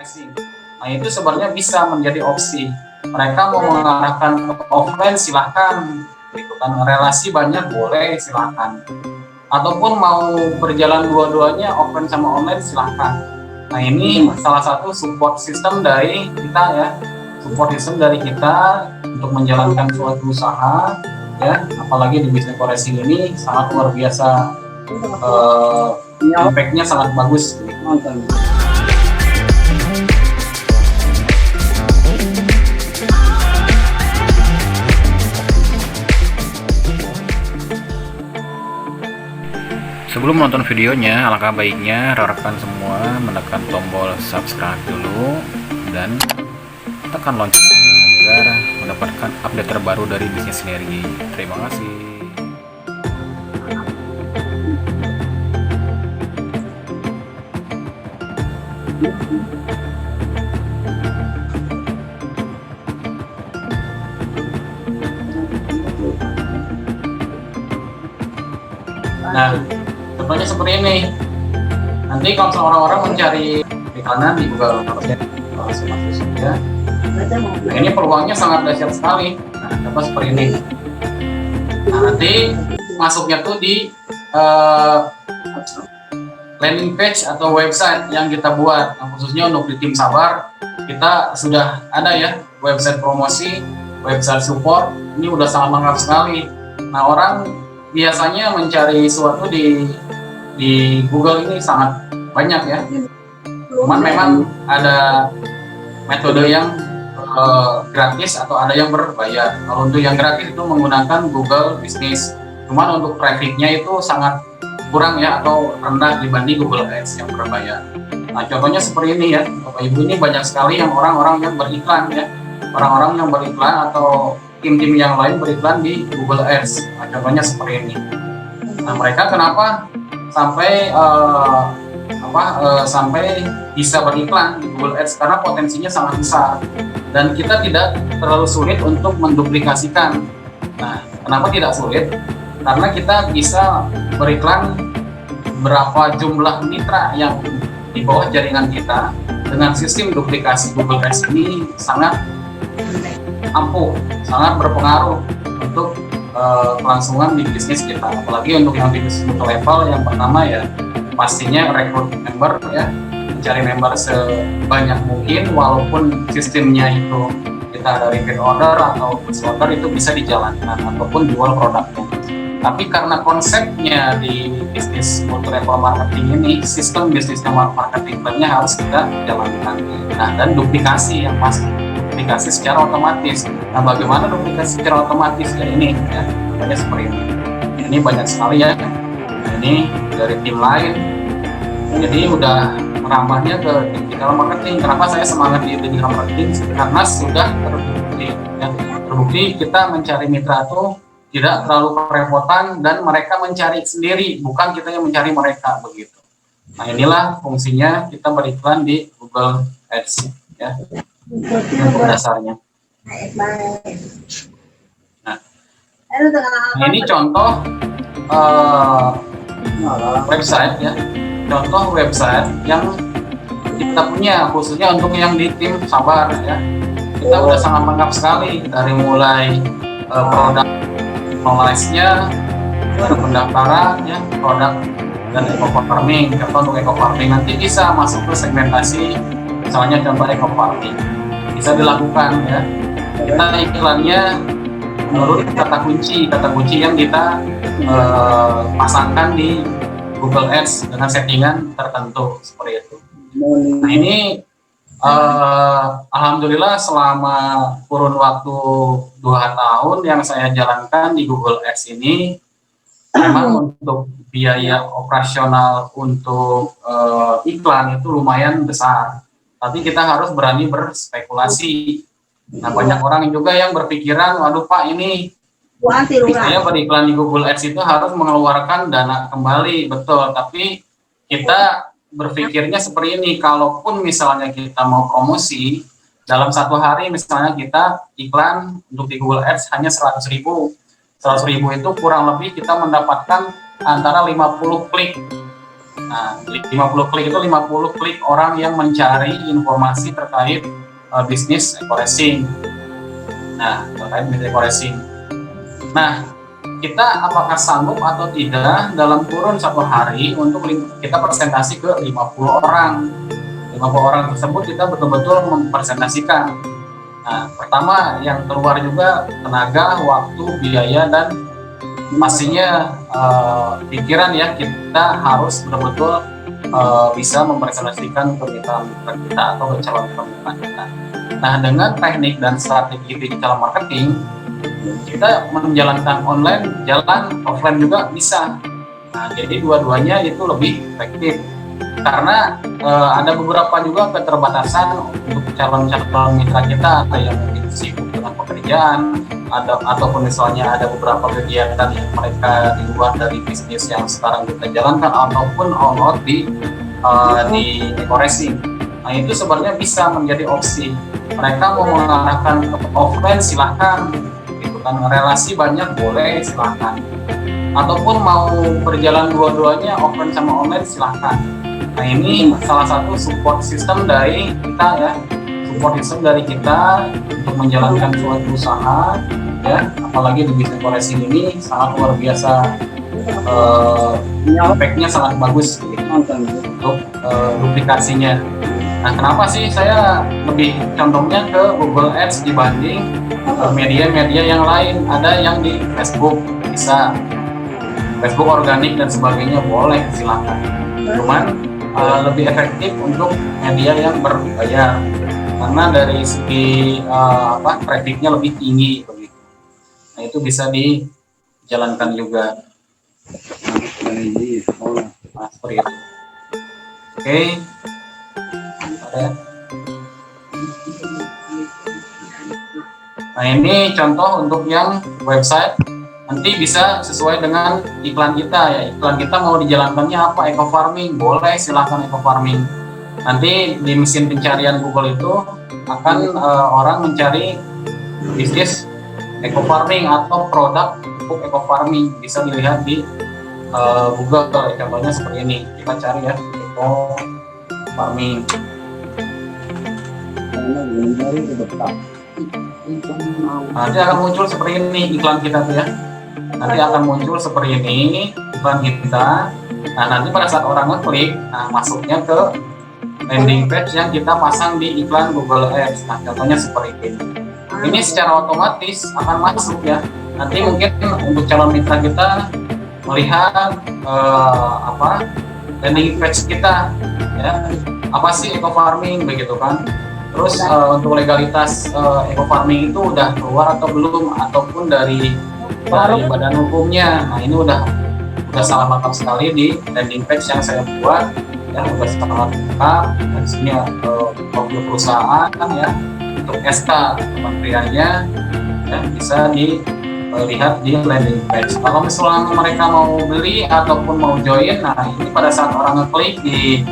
pricing. Nah itu sebenarnya bisa menjadi opsi. Mereka mau mengarahkan ke offline silahkan, gitu kan. Relasi banyak boleh silahkan. Ataupun mau berjalan dua-duanya offline sama online silahkan. Nah ini salah satu support system dari kita ya, support system dari kita untuk menjalankan suatu usaha ya, apalagi di bisnis koreksi ini sangat luar biasa, impact-nya sangat bagus. Sebelum menonton videonya, alangkah baiknya rekan semua menekan tombol subscribe dulu dan tekan lonceng agar mendapatkan update terbaru dari bisnis sinergi. Terima kasih. Nah, contohnya seperti ini. Nanti kalau orang-orang mencari iklanan di Google ya. Nah, ini peluangnya sangat dahsyat sekali. Nah, contoh seperti ini. Nah, nanti masuknya tuh di landing page atau website yang kita buat. Nah, khususnya untuk di tim Sabar, kita sudah ada ya website promosi, website support. Ini udah sangat lengkap sekali. Nah, orang biasanya mencari sesuatu di Google ini sangat banyak ya. Cuman memang ada metode yang gratis atau ada yang berbayar. Kalau untuk yang gratis itu menggunakan Google Business. Cuman untuk trafficnya itu sangat kurang ya atau rendah dibanding Google Ads yang berbayar. Nah contohnya seperti ini ya, Bapak Ibu, ini banyak sekali yang orang-orang yang beriklan ya, orang-orang yang beriklan atau tim-tim yang lain beriklan di Google Ads. Nah, contohnya seperti ini. Nah mereka kenapa sampai sampai bisa beriklan di Google Ads? Karena potensinya sangat besar dan kita tidak terlalu sulit untuk menduplikasikan. Nah kenapa tidak sulit? Karena kita bisa beriklan berapa jumlah mitra yang di bawah jaringan kita. Dengan sistem duplikasi Google Ads ini sangat ampuh, sangat berpengaruh untuk kelangsungan di bisnis kita. Apalagi untuk yang di bisnis level, yang pertama ya pastinya rekrut member ya, mencari member sebanyak mungkin, walaupun sistemnya itu kita ada repeat order atau push order itu bisa dijalankan ataupun jual produknya. Tapi karena konsepnya di bisnis multi-level marketing ini, sistem bisnisnya marketing plannya harus kita jalankan. Nah, dan duplikasi yang pasti, duplikasi secara otomatis. Nah, bagaimana duplikasi secara otomatis? Ya ini, ya, banyak seperti ini. Ini banyak sekali ya. Nah, ini dari tim lain. Jadi udah merambahnya ke digital marketing. Kenapa saya semangat di digital marketing? Karena sudah terbukti. Ya, terbukti kita mencari mitra itu tidak terlalu kerepotan dan mereka mencari sendiri, bukan kita yang mencari mereka begitu. Nah inilah fungsinya kita beriklan di Google Ads ya, untuk dasarnya. Nah ini contoh website ya, contoh website yang kita punya khususnya untuk yang di tim Sabar ya. Kita udah sangat lengkap sekali dari mulai produk knowledge-nya, pendaftaran ya, produk dan eco farming. Contoh untuk eco farming nanti bisa masuk ke segmentasi, misalnya contoh eco farming bisa dilakukan ya. Kita iklannya menurut kata kunci yang kita pasangkan di Google Ads dengan settingan tertentu seperti itu. Nah ini alhamdulillah selama kurun waktu 2 tahun yang saya jalankan di Google Ads ini, memang untuk biaya operasional untuk iklan itu lumayan besar. Tapi kita harus berani berspekulasi. Nah banyak orang juga yang berpikiran, waduh Pak ini saya beriklan di Google Ads itu harus mengeluarkan dana kembali, betul. Tapi kita berpikirnya seperti ini, kalaupun misalnya kita mau promosi dalam 1 hari, misalnya kita iklan untuk di Google Ads hanya 100.000 itu kurang lebih kita mendapatkan antara 50 klik Nah, 50 klik itu 50 klik orang yang mencari informasi terkait bisnis eco-racing. Nah, terkait bisnis eco-racing. Nah, kita apakah sanggup atau tidak dalam kurun 1 hari untuk kita presentasi ke 50 orang. 50 orang tersebut kita betul-betul mempresentasikan. Nah, pertama yang keluar juga tenaga, waktu, biaya, dan pastinya pikiran ya, kita harus betul-betul bisa mempresentasikan ke mitra kita atau ke calon mitra kita. Nah, dengan teknik dan strategi digital marketing, kita menjalankan online, jalan offline juga bisa. Nah, jadi dua-duanya itu lebih efektif karena ada beberapa juga keterbatasan untuk calon-calon mitra kita, ada yang mungkin sibuk dengan pekerjaan, ataupun misalnya ada beberapa kegiatan yang mereka di luar dari bisnis yang sekarang kita jalankan ataupun all out di eco-racing. Nah, itu sebenarnya bisa menjadi opsi. Mereka mau mengarahkan ke offline, silahkan, gitu kan, relasi banyak boleh, silahkan, ataupun mau berjalan dua-duanya offline sama online, silahkan. Nah, ini salah satu support system dari kita ya, support system dari kita untuk menjalankan suatu usaha ya, apalagi di bisnis eco-racing ini sangat luar biasa, efeknya sangat bagus gitu, untuk duplikasinya. Nah, kenapa sih saya lebih condongnya ke Google Ads dibanding media-media yang lain? Ada yang di Facebook, bisa Facebook organik dan sebagainya, boleh, silakan. Cuman lebih efektif untuk media yang berbayar karena dari segi trafficnya lebih tinggi begitu. Nah, itu bisa dijalankan juga. Nah, seperti itu. Oke. Nah, ini contoh untuk yang website. Nanti bisa sesuai dengan iklan kita ya. Iklan kita mau dijalankannya apa? Eco farming, boleh, silahkan eco farming. Nanti di mesin pencarian Google itu akan orang mencari bisnis eco farming atau produk untuk eco farming, bisa dilihat di Google. Contohnya seperti ini, kita cari ya eco farming. Nanti akan muncul seperti ini iklan kita tuh ya. Nanti akan muncul seperti ini iklan kita. Nah, nanti pada saat orang ngeklik, nah masuknya ke landing page yang kita pasang di iklan Google Ads. Nah, contohnya seperti ini. Ini secara otomatis akan masuk ya. Nanti mungkin untuk calon mitra kita melihat landing page kita ya. Apa sih eco farming begitu kan? Terus untuk legalitas eco farming itu udah keluar atau belum, ataupun dari badan hukumnya. Nah, ini udah sangat lengkap sekali di landing page yang saya buat ya, udah sangat lengkap. Di sini profil perusahaan ya, untuk SK kementeriannya ya, bisa dilihat di landing page. Kalau misalnya mereka mau beli ataupun mau join, nah ini pada saat orang ngeklik di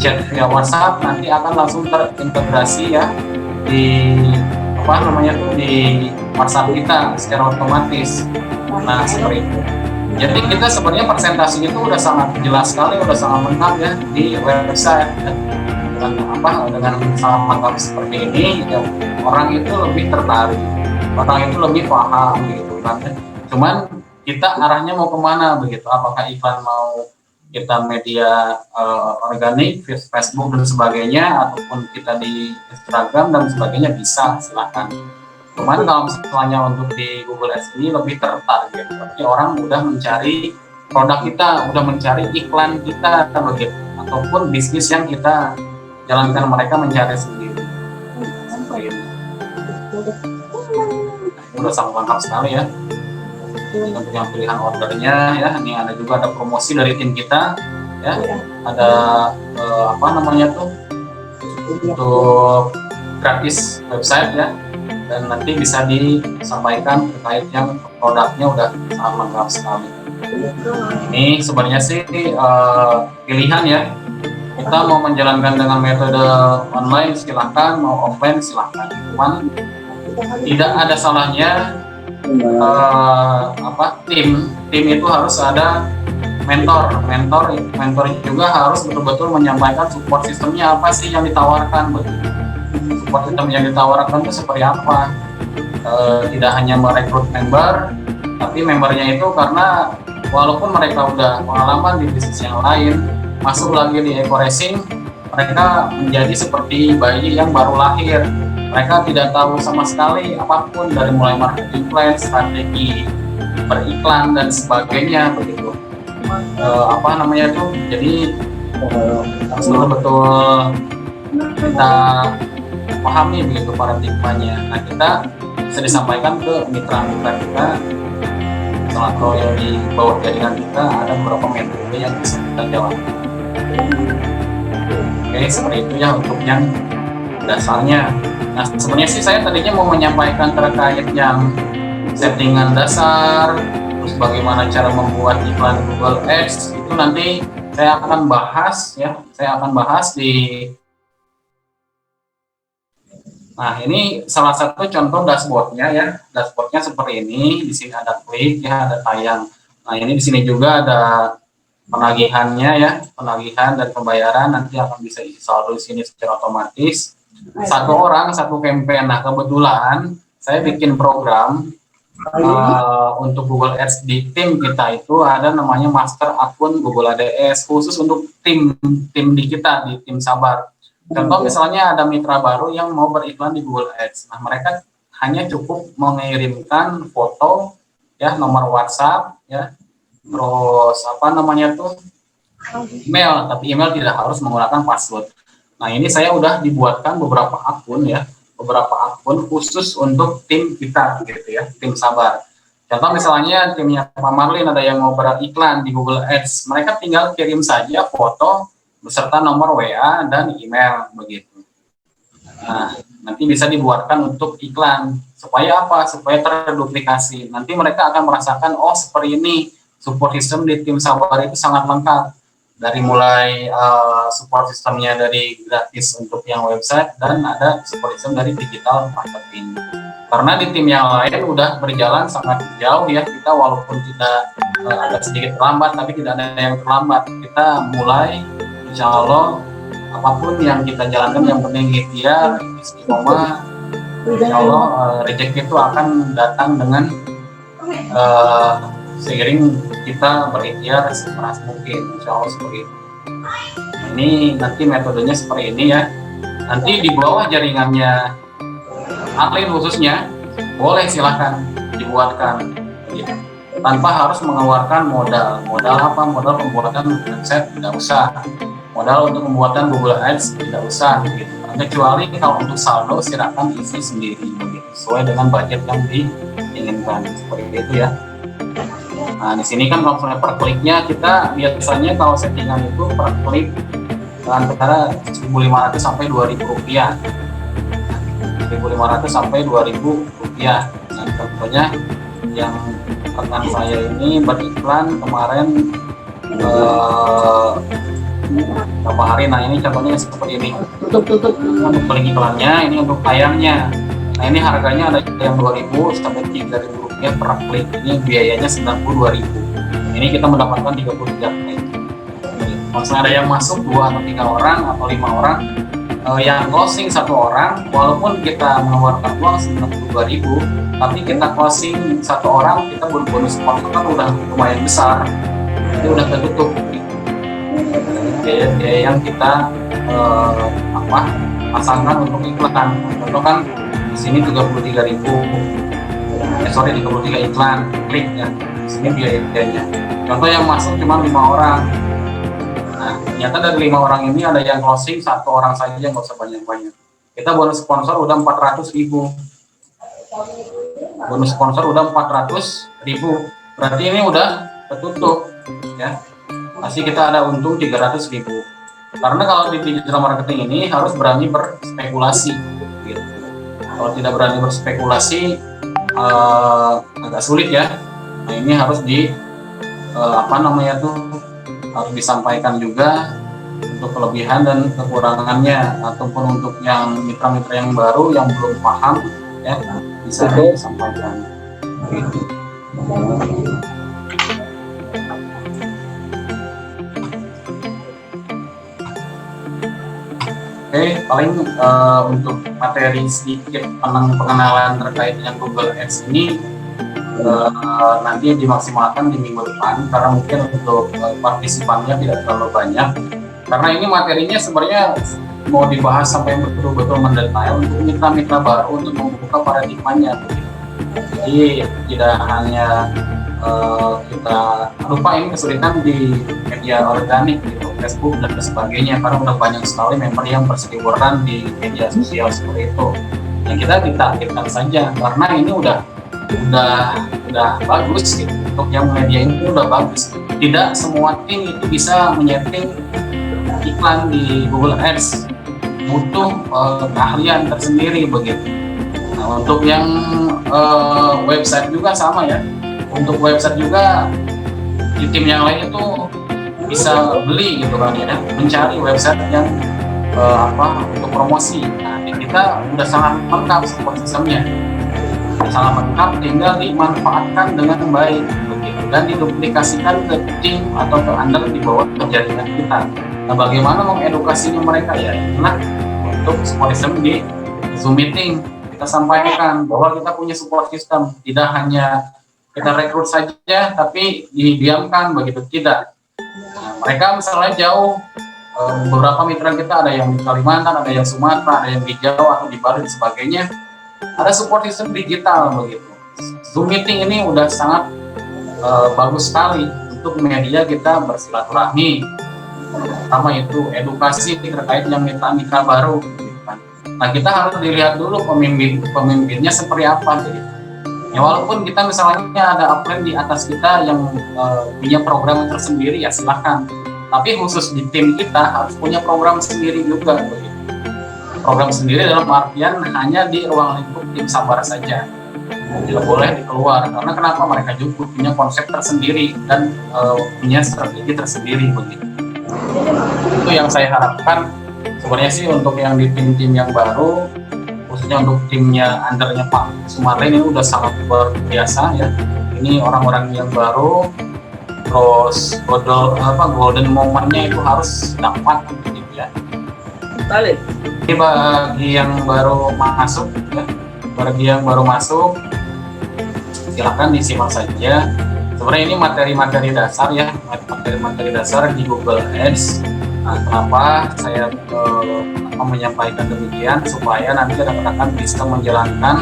chat via WhatsApp, nanti akan langsung terintegrasi ya di di WhatsApp kita secara otomatis. Nah, seperti itu. Jadi kita sebenarnya presentasinya itu udah sangat jelas sekali, udah sangat lengkap ya di website ya. Dengan sangat lengkap seperti ini ya, orang itu lebih tertarik, orang itu lebih paham gitu kan. Cuman kita arahnya mau kemana begitu? Apakah iklan mau kita media organik, Facebook dan sebagainya, ataupun kita di Instagram dan sebagainya, bisa, silahkan. Cuman kalau misalnya untuk di Google Ads ini lebih tertarget, berarti orang udah mencari produk kita, udah mencari iklan kita begitu, ataupun bisnis yang kita jalankan, mereka mencari sendiri. Seperti ini. Udah sangat lengkap sekali ya. Untuk yang pilihan ordernya ya, ini ada juga ada promosi dari tim kita ya, ada untuk gratis website ya, dan nanti bisa disampaikan terkait yang produknya udah sangat lengkap sekali. Ini sebenarnya sih pilihan ya, kita mau menjalankan dengan metode online silahkan, mau offline silahkan, cuman tidak ada salahnya tim itu harus ada mentor juga harus betul-betul menyampaikan support sistemnya apa sih yang ditawarkan begitu. Support sistem yang ditawarkan itu seperti apa. Tidak hanya merekrut member, tapi membernya itu karena walaupun mereka udah pengalaman di bisnis yang lain, masuk lagi di eco racing, mereka menjadi seperti bayi yang baru lahir. Mereka tidak tahu sama sekali apapun dari mulai marketing plan, strategi beriklan dan sebagainya begitu. Jadi harus betul-betul kita pahami begitu paradigmanya. Nah, kita bisa disampaikan ke mitra-mitra kita. Misalnya kalau yang di bawah jaringan kita ada beberapa metode yang bisa kita jalankan. Oke, seperti itu ya untuk yang dasarnya. Nah, sebenarnya sih saya tadinya mau menyampaikan terkait yang settingan dasar, terus bagaimana cara membuat iklan Google Ads, itu nanti saya akan bahas ya. Saya akan bahas di. Nah, ini salah satu contoh dashboardnya ya. Dashboardnya seperti ini. Di sini ada klik ya, ada tayang. Nah, ini di sini juga ada penagihannya ya, penagihan dan pembayaran nanti akan bisa isi saldo di sini secara otomatis. Satu orang satu campaign. Nah, kebetulan saya bikin program untuk Google Ads di tim kita itu ada namanya master akun Google ADS khusus untuk tim di kita di tim Sabar. Contoh misalnya ada mitra baru yang mau beriklan di Google Ads. Nah, mereka hanya cukup mengirimkan foto ya, nomor WhatsApp ya, terus email, tapi email tidak harus menggunakan password. Nah, ini saya udah dibuatkan beberapa akun ya, beberapa akun khusus untuk tim kita gitu ya, tim Sabar. Contoh misalnya timnya Pak Marlin ada yang mau beriklan di Google Ads, mereka tinggal kirim saja foto beserta nomor WA dan email begitu. Nah, nanti bisa dibuatkan untuk iklan. Supaya apa? Supaya terduplikasi. Nanti mereka akan merasakan, oh seperti ini, support system di tim Sabar itu sangat lengkap. Dari mulai support sistemnya dari gratis untuk yang website dan ada support system dari digital marketing. Karena di tim yang lain udah berjalan sangat jauh ya, kita walaupun tidak agak sedikit terlambat, tapi tidak ada yang terlambat. Kita mulai, insya Allah apapun yang kita jalankan yang penting ikhtiar, istiqomah, insya Allah rezeki itu akan datang dengan seiring kita berikhtiar sekeras mungkin, insya Allah seperti itu. Ini nanti metodenya seperti ini ya. Nanti di bawah jaringannya Marlin khususnya boleh silahkan dibuatkan gitu. Tanpa harus mengeluarkan modal apa, modal pembuatan website tidak usah, modal untuk pembuatan Google Ads tidak usah gitu. Kecuali kalau untuk saldo silakan isi sendiri gitu, sesuai dengan budget yang diinginkan seperti itu ya. Nah, di sini kan kalau misalnya per kliknya kita biasanya kalau settingan itu per klik antara 1.500 sampai 2.000 rupiah. 1.500 sampai 2.000 rupiah. Nah, contohnya yang rekan saya ini beriklan kemarin beberapa hari. Nah, ini contohnya seperti ini. Untuk klik iklannya, ini untuk tayangnya. Nah, ini harganya ada yang 2.000 sampai 3.000 rupiah per klik. Ini biayanya 92.000. Ini kita mendapatkan 33 klik. Kalau ada yang masuk 2 atau 3 orang atau 5 orang, yang closing 1 orang, walaupun kita mengeluarkan uang 92.000, tapi kita closing 1 orang, kita bonus sponsor kan udah lumayan besar. Itu udah tertutup. Biaya yang kita pasangkan untuk iklan. Contoh kan di sini 33.000, 33 iklan klik ya. Di sini biayanya. Contoh yang masuk cuma 5 orang. Nah, ternyata dari 5 orang ini ada yang closing 1 orang saja, nggak usah banyak-banyak. Kita bonus sponsor udah 400.000. Bonus sponsor udah 400.000. Berarti ini udah tertutup ya. Pasti kita ada untung 300.000. Karena kalau di digital marketing ini harus berani berspekulasi gitu. Kalau tidak berani berspekulasi agak sulit ya. Nah, ini harus harus disampaikan juga untuk kelebihan dan kekurangannya, ataupun untuk yang mitra-mitra yang baru yang belum paham ya, bisa disampaikan gitu. Oke, paling untuk materi sedikit pengenalan terkait dengan Google Ads ini nanti dimaksimalkan di minggu depan, karena mungkin untuk partisipannya tidak terlalu banyak, karena ini materinya sebenarnya mau dibahas sampai betul-betul mendetail untuk mitra-mitra baru untuk membuka paradigmanya. Jadi tidak hanya kita lupa ini kesulitan di media organik gitu, Facebook dan sebagainya, karena udah banyak sekali member yang berseliweran di media sosial seperti itu. Yang kita ditargetkan saja, karena ini udah bagus gitu. Untuk yang media ini udah bagus. Tidak semua tim itu bisa menyeting iklan di Google Ads, butuh keahlian tersendiri begitu. Nah, untuk yang website juga sama ya. Untuk website juga di tim yang lain itu bisa beli gitu kan ya, mencari website yang untuk promosi. Nah, kita udah sangat lengkap support sistemnya, sangat lengkap, tinggal dimanfaatkan dengan baik begitu dan diduplikasikan ke tim atau ke under di bawah jaringan kita. Nah, bagaimana mengedukasinya mereka ya? Nah, untuk support system di Zoom meeting kita sampaikan bahwa kita punya support system, tidak hanya kita rekrut saja tapi didiamkan begitu, tidak. Nah, mereka misalnya jauh, beberapa mitra kita ada yang di Kalimantan, ada yang Sumatera, ada yang di Jawa atau di Bali dan sebagainya, ada support system digital begitu. Zoom meeting ini udah sangat bagus sekali untuk media kita bersilaturahmi, pertama itu edukasi terkait yang mitra-mitra baru gitu kan. Nah, kita harus dilihat dulu pemimpinnya seperti apa gitu. Ya, walaupun kita misalnya ada upline di atas kita yang punya program tersendiri, ya silahkan. Tapi khusus di tim kita harus punya program sendiri juga begitu. Program sendiri dalam artian hanya di ruang lingkup tim Sabar saja, tidak boleh dikeluar. Karena kenapa? Mereka juga punya konsep tersendiri dan punya strategi tersendiri begitu. Itu yang saya harapkan sebenarnya sih untuk yang di tim-tim yang baru, khususnya untuk timnya undernya Pak Sumarlin, ini udah sangat luar biasa ya. Ini orang-orang yang baru, terus golden momennya itu harus dapat gitu ya. Balik. Ini bagi yang baru masuk ya, silakan disimak saja. Sebenarnya ini materi-materi dasar ya, materi-materi dasar di Google Ads. Nah, kenapa saya menyampaikan demikian, supaya nanti rekan-rekan bisa menjalankan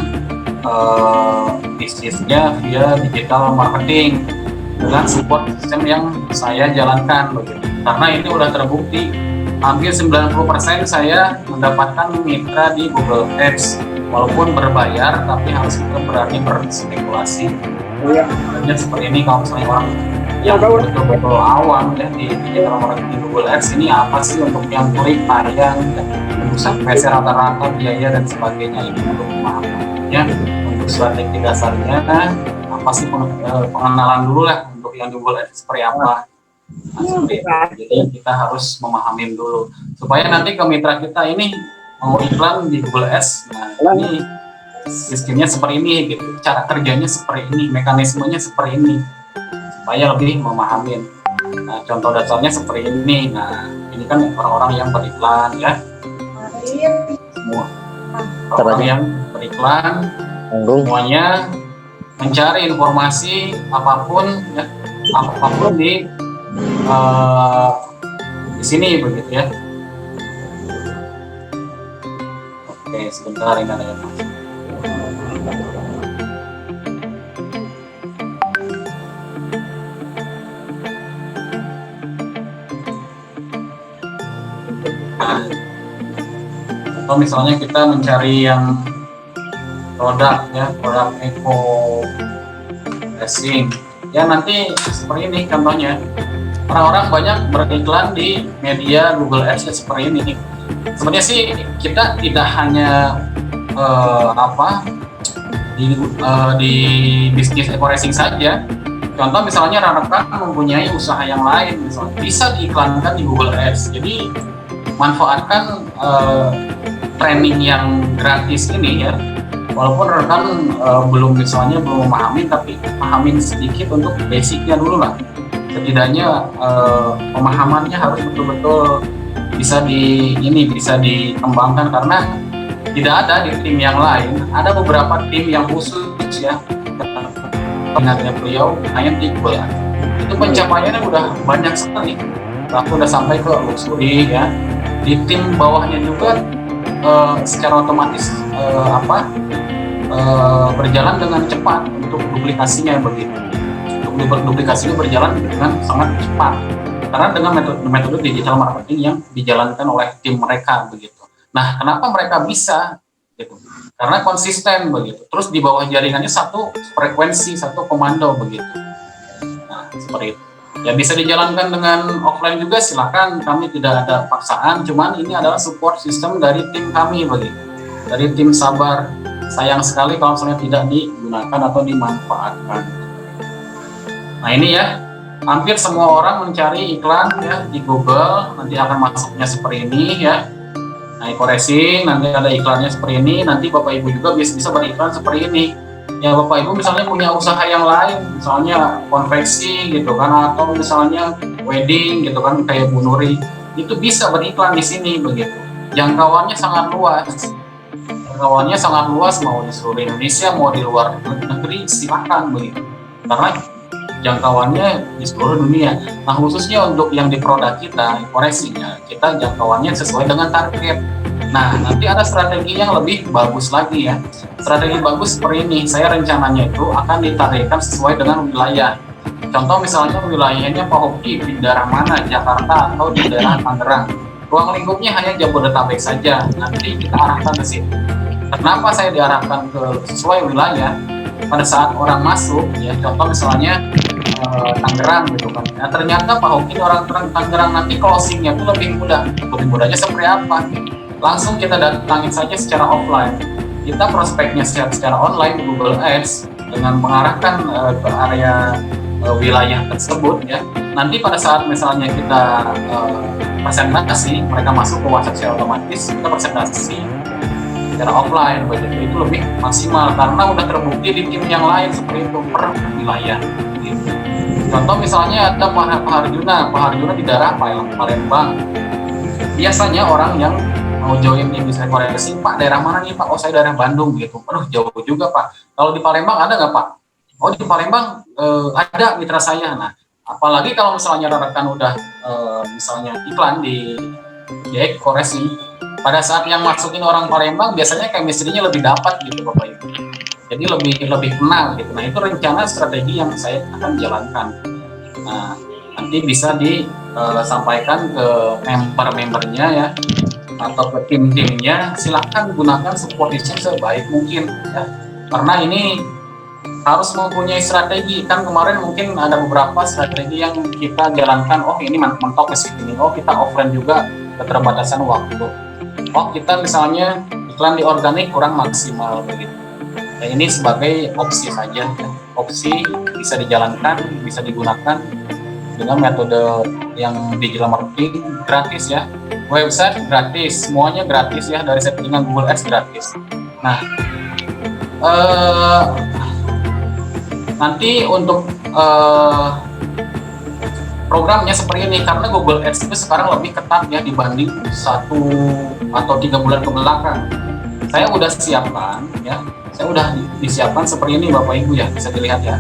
bisnisnya via digital marketing dengan support sistem yang saya jalankan begitu. Karena ini udah terbukti, hampir 90% saya mendapatkan mitra di Google Ads, walaupun berbayar tapi harus berani berspekulasi. Ya, seperti ini, kalau misalnya orang yang betul-betul awam ya di digital marketing Google Ads, ini apa sih untuk yang klik, tayang, sampai rata-rata biaya dan sebagainya, ini untuk pemahamannya, untuk strategi dasarnya, apa sih pengenalan dulu lah untuk yang Google Ads seperti apa. Nah, seperti itu. Jadi kita harus memahami dulu supaya nanti ke mitra kita ini mau iklan di Google Ads, nah ini sistemnya seperti ini gitu, cara kerjanya seperti ini, mekanismenya seperti ini, supaya lebih memahami. Nah, contoh dasarnya seperti ini. Nah, ini kan orang-orang yang beriklan ya, semua orang yang beriklan semuanya mencari informasi apapun ya, apapun di sini begitu ya. Oke, sebentar, ini ada yang masuk. Atau misalnya kita mencari yang produk ya, produk eco dressing ya, nanti seperti ini contohnya. Orang-orang banyak beriklan di media Google Ads ya, seperti ini. Sebenarnya sih kita tidak hanya di bisnis eco racing saja. Contoh misalnya rekan-rekan mempunyai usaha yang lain, misalnya bisa diiklankan di Google Ads. Jadi manfaatkan training yang gratis ini ya, walaupun rekan belum memahami, tapi pahamin sedikit untuk basicnya dulu lah. Setidaknya pemahamannya harus betul-betul bisa dikembangkan karena tidak ada di tim yang lain. Ada beberapa tim yang khusus ya. Ingatnya beliau hanya di Google Ads. Itu pencapaiannya udah banyak sekali. Aku udah sampai ke luxury ya. Di tim bawahnya juga secara otomatis berjalan dengan cepat untuk duplikasinya begitu. Untuk duplikasinya berjalan dengan sangat cepat karena dengan metode digital marketing yang dijalankan oleh tim mereka begitu. Nah, kenapa mereka bisa gitu? Karena konsisten begitu. Terus di bawah jaringannya satu frekuensi, satu komando begitu. Nah, seperti itu. Ya bisa dijalankan dengan offline juga silakan, kami tidak ada paksaan, cuman ini adalah support system dari tim kami begitu. Dari tim Sabar. Sayang sekali kalau misalnya tidak digunakan atau dimanfaatkan. Nah, ini ya, hampir semua orang mencari iklan ya di Google, nanti akan masuknya seperti ini ya. Nah, Eco-Racing, nanti ada iklannya seperti ini, nanti Bapak Ibu juga bisa beriklan seperti ini. Ya, Bapak Ibu misalnya punya usaha yang lain, misalnya konveksi gitu kan, atau misalnya wedding gitu kan, kayak Bu Nuri, itu bisa beriklan di sini begitu. Jangkauannya sangat luas. Mau di seluruh Indonesia, mau di luar negeri, silakan begitu. Karena jangkauannya di seluruh dunia. Nah, khususnya untuk yang di produk kita, Eco-Racing, kita jangkauannya sesuai dengan target. Nah, nanti ada strategi yang lebih bagus lagi ya. Strategi bagus seperti ini, saya rencananya itu akan ditargetkan sesuai dengan wilayah. Contoh misalnya wilayahnya Pak Hoki di daerah mana, Jakarta atau di daerah Tangerang. Ruang lingkupnya hanya Jabodetabek saja, nanti kita arahkan ke situ. Kenapa saya diarahkan ke sesuai wilayah? Pada saat orang masuk, ya contoh misalnya Tangerang gitu kan. Nah, ternyata Pak Hoki orang Tangerang, nanti closingnya itu lebih mudah. Lebih mudahnya seperti apa? Langsung kita datangin saja secara offline. Kita prospeknya secara online di Google Ads dengan mengarahkan ke area wilayah tersebut ya. Nanti pada saat misalnya kita presentasi, mereka masuk ke WhatsApp secara otomatis, kita presentasi secara offline begitu, itu lebih maksimal karena udah terbukti di tim yang lain seperti itu per wilayah gitu. Contoh misalnya ada Pak Harjuna di daerah Palembang. Biasanya orang yang mau join di bisnis Eco-Racing, Pak daerah mana nih Pak? Oh, saya daerah Bandung gitu. Aduh, jauh juga Pak. Kalau di Palembang ada nggak Pak? Oh, di Palembang ada mitra saya. Nah, apalagi kalau misalnya rekan udah misalnya iklan di Eco-Racing, pada saat yang masukin orang Palembang biasanya chemistry-nya lebih dapat gitu Bapak Ibu. Jadi lebih kenal gitu. Nah, itu rencana strategi yang saya akan jalankan. Nah, nanti bisa disampaikan ke member-membernya ya, atau ke tim-timnya. Silakan gunakan support system sebaik mungkin ya. Karena ini harus mempunyai strategi. Kan kemarin mungkin ada beberapa strategi yang kita jalankan. Oh, ini mentok ke sini. Oh, kita offline juga keterbatasan waktu. Oh, kita misalnya iklan di organik kurang maksimal begitu. Nah, ini sebagai opsi saja ya. Opsi bisa dijalankan, bisa digunakan dengan metode yang digital marketing gratis ya. Website gratis, semuanya gratis ya, dari settingan Google Ads gratis. Nah, nanti untuk programnya seperti ini, karena Google Ads itu sekarang lebih ketat ya dibanding 1 atau 3 bulan ke belakang. Saya udah siapkan ya, saya udah disiapkan seperti ini Bapak Ibu ya, bisa dilihat ya.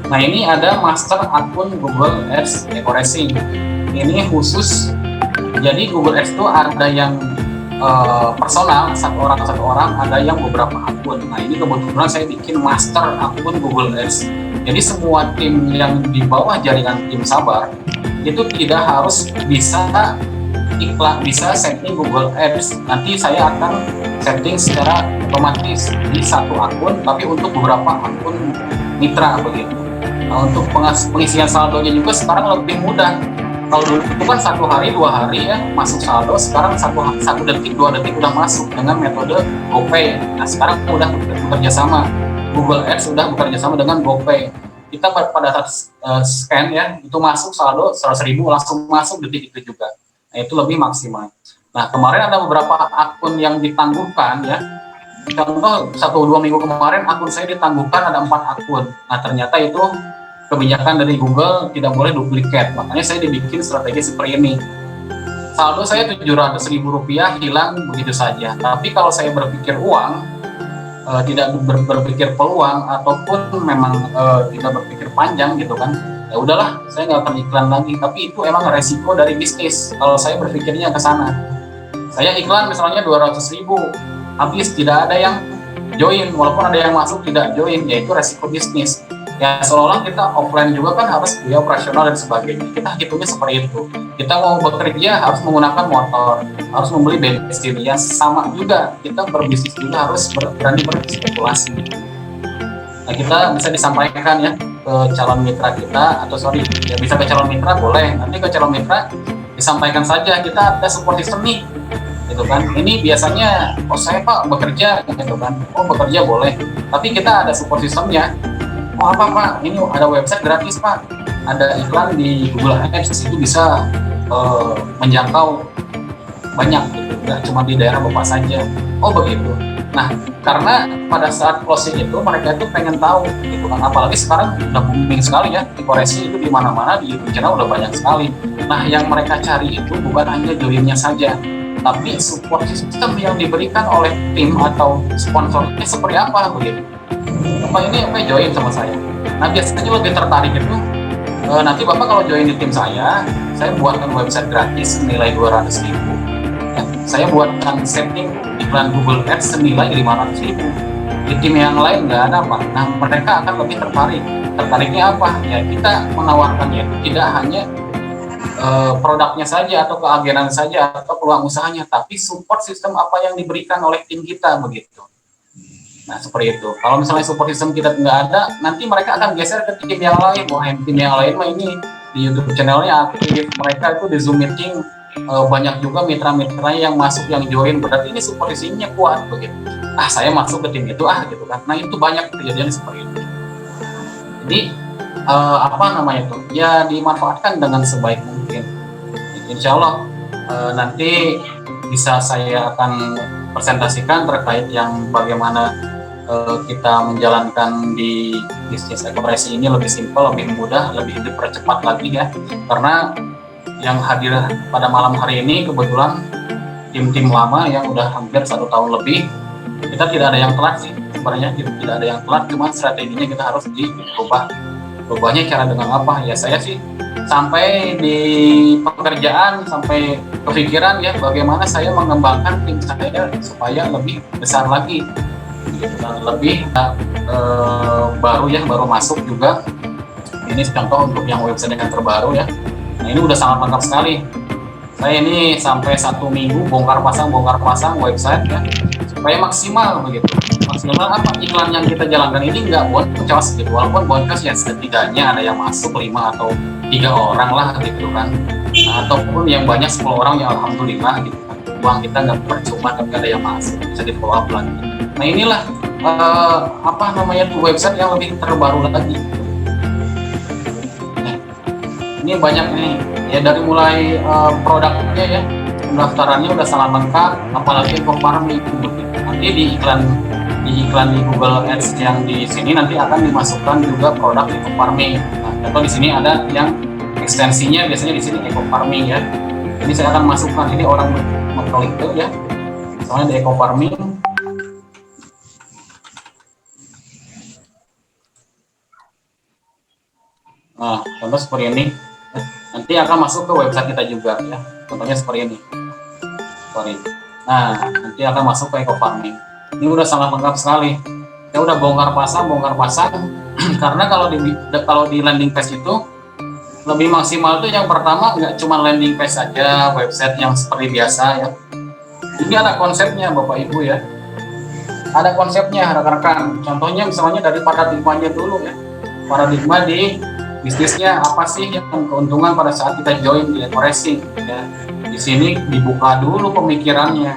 Nah, ini ada master akun Google Ads Eco-Racing. Ini khusus, jadi Google Ads itu ada yang personal, satu orang, ada yang beberapa akun. Nah, ini kebetulan saya bikin master akun Google Ads. Jadi semua tim yang di bawah jaringan tim Sabar itu tidak harus bisa iklan, bisa setting Google Ads. Nanti saya akan setting secara otomatis di satu akun, tapi untuk beberapa akun mitra begitu. Nah, untuk pengisian saldonya juga sekarang lebih mudah. Kalau dulu itu kan 1 hari 2 hari ya masuk saldo, sekarang 1 detik 2 detik udah masuk dengan metode GoPay. Nah, sekarang udah bekerja sama, Google Ads sudah bekerja sama dengan GoPay. Kita pada saat scan ya, itu masuk saldo 100.000 langsung masuk detik itu juga. Nah, itu lebih maksimal. Nah, kemarin ada beberapa akun yang ditangguhkan ya. Contoh 1-2 minggu kemarin akun saya ditangguhkan ada 4 akun. Nah, ternyata itu kebijakan dari Google tidak boleh duplikat. Makanya saya dibikin strategi seperti ini. saldo saya 700.000 rupiah hilang begitu saja. Tapi kalau saya berpikir uang, tidak berpikir peluang ataupun memang tidak berpikir panjang gitu kan, ya udahlah saya nggak akan iklan lagi. Tapi itu emang resiko dari bisnis kalau saya berpikirnya ke sana. Saya iklan misalnya 200.000, habis tidak ada yang join, walaupun ada yang masuk tidak join, yaitu resiko bisnis. Ya seolah kita offline juga kan harus biaya operasional dan sebagainya. Kita hitungnya seperti itu. Kita mau bekerja harus menggunakan motor, harus membeli bensin. Ya sama juga, kita berbisnis juga harus berani berspekulasi. Nah kita bisa disampaikan ya ke calon mitra kita, atau sorry, ya bisa ke calon mitra boleh. Nanti ke calon mitra disampaikan saja kita ada support system nih, gitu kan. Ini biasanya, oh saya Pak bekerja, gitu kan. Oh bekerja boleh, tapi kita ada support systemnya. Oh apa Pak, ini ada website gratis Pak, ada iklan di Google Ads, itu bisa menjangkau banyak gitu, nggak cuma di daerah Bapak saja. Oh begitu. Nah karena pada saat closing itu mereka itu pengen tahu gitu kan, apalagi sekarang udah booming sekali ya, di Koreksi itu di mana-mana, di YouTube channel udah banyak sekali. Nah yang mereka cari itu bukan hanya joinnya saja, tapi support system yang diberikan oleh tim atau sponsornya seperti apa begitu. Bapak ini apa join sama saya. Nah biasanya lebih tertarik itu nanti Bapak kalau join di tim saya buatkan website gratis senilai 200.000 ya, saya buatkan setting iklan Google Ads senilai 500.000. Di tim yang lain nggak ada Pak. Nah mereka akan lebih tertariknya apa ya, kita menawarkannya tidak hanya produknya saja atau keagenan saja atau peluang usahanya, tapi support sistem apa yang diberikan oleh tim kita begitu. Nah seperti itu. Kalau misalnya support system kita nggak ada, nanti mereka akan geser ke tim yang lain. Wah tim yang lain mah ini di YouTube channelnya aktif, mereka itu di Zoom meeting banyak juga mitra-mitra yang masuk, yang join, berarti ini support systemnya kuat begitu. Ah saya masuk ke tim itu gitu kan. Nah itu banyak kejadian seperti itu. Jadi apa namanya itu? Ya dimanfaatkan dengan sebaik mungkin. Insya Allah nanti bisa saya akan presentasikan terkait yang bagaimana kita menjalankan di bisnis ekonomi ini lebih simpel, lebih mudah, lebih dipercepat lagi ya. Karena yang hadir pada malam hari ini kebetulan tim-tim lama yang udah hampir 1 tahun lebih. Kita tidak ada yang telat sih, sebenarnya tidak ada yang telat, cuma strateginya kita harus diubah. Ubahnya cara dengan apa? Ya saya sih sampai di pekerjaan, sampai kepikiran ya bagaimana saya mengembangkan tim saya supaya lebih besar lagi. Lebih baru masuk juga. Ini contoh untuk yang website yang terbaru ya. Nah ini udah sangat lengkap sekali. Saya ini sampai 1 minggu bongkar pasang website ya, supaya maksimal begitu. Maksimal apa, iklan yang kita jalankan ini nggak boncos gitu, walaupun boncos ya setidaknya ada yang masuk 5 atau 3 orang lah gitu kan, ataupun yang banyak 10 orang ya alhamdulillah gitu kan. Uang kita nggak percuma tapi ada yang masuk, bisa di follow up lagi. Nah inilah apa namanya tuh website yang lebih terbaru lagi. Nah, ini banyak nih ya, dari mulai produknya ya, pendaftarannya udah sangat lengkap, apalagi farming. Nanti di iklan di Google Ads yang di sini nanti akan dimasukkan juga produk eco farming. Nah, contoh di sini ada yang ekstensinya biasanya di sini eco farming ya. Ini saya akan masukkan, ini orang mengklik itu ya. Soalnya di eco farming. Nah, contoh seperti ini. Nanti akan masuk ke website kita juga ya. Contohnya seperti ini. Nah, nanti akan masuk ke eco farming. Ini udah sangat lengkap sekali. Saya udah bongkar pasang karena kalau di landing page itu lebih maksimal itu yang pertama nggak cuma landing page saja, website yang seperti biasa ya. Ini ada konsepnya Bapak Ibu ya. Ada konsepnya rekan-rekan. Contohnya misalnya dari paradigmanya dulu ya. Paradigma di bisnisnya apa sih yang keuntungan pada saat kita join di Ekoreksi ya. Di sini dibuka dulu pemikirannya.